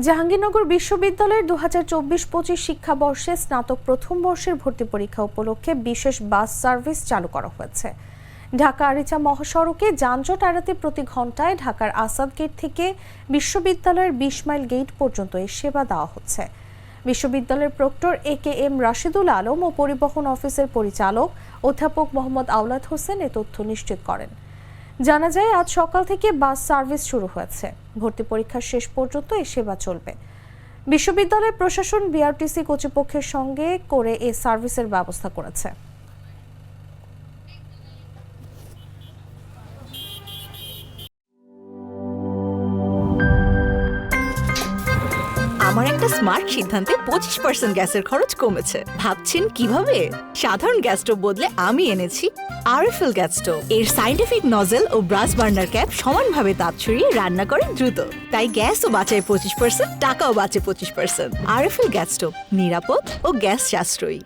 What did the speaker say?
জাহাঙ্গীরনগর বিশ্ববিদ্যালয়ের 2024-25 শিক্ষাবর্ষে স্নাতক প্রথম বর্ষের ভর্তি পরীক্ষা উপলক্ষে বিশেষ বাস সার্ভিস চালু করা হয়েছে। ঢাকা আরিচা মহাসড়কে যানজট এড়াতে প্রতি ঘন্টায় ঢাকার আসাদ গেট থেকে বিশ্ববিদ্যালয়ের 20 মাইল গেট পর্যন্ত এই সেবা দেওয়া হচ্ছে। বিশ্ববিদ্যালয়ের প্রক্টর AKM রাশিদুল আলম ও পরিবহন অফিসের পরিচালক অধ্যাপক মোহাম্মদ আওলাদ হোসেন এ তথ্য নিশ্চিত করেন। জানা যায় আজ সকাল থেকে বাস সার্ভিস শুরু হয়েছে। ভর্তি পরীক্ষার শেষ পর্যন্ত এই সেবা চলবে। বিশ্ববিদ্যালয়ের প্রশাসন বিআরটিসি কর্তৃপক্ষের সঙ্গে করে এই সার্ভিসের ব্যবস্থা করেছে। আমার একটা স্মার্ট সিদ্ধান্তে 25% গ্যাসের খরচ কমেছে। ভাবছেন কিভাবে? সাধারণ গ্যাস স্টোভ বদলে আমি এনেছি আরএফএল গ্যাস স্টোভ। এর সাইন্টিফিক নজল ও ব্রাস বার্নার ক্যাপ সমানভাবে তাপ ছড়িয়ে রান্না করে দ্রুত। তাই গ্যাসও বাঁচায় 25%, টাকাও বাঁচে 25%। আরএফএল গ্যাস স্টোভ নিরাপদ ও গ্যাস সাশ্রয়ী।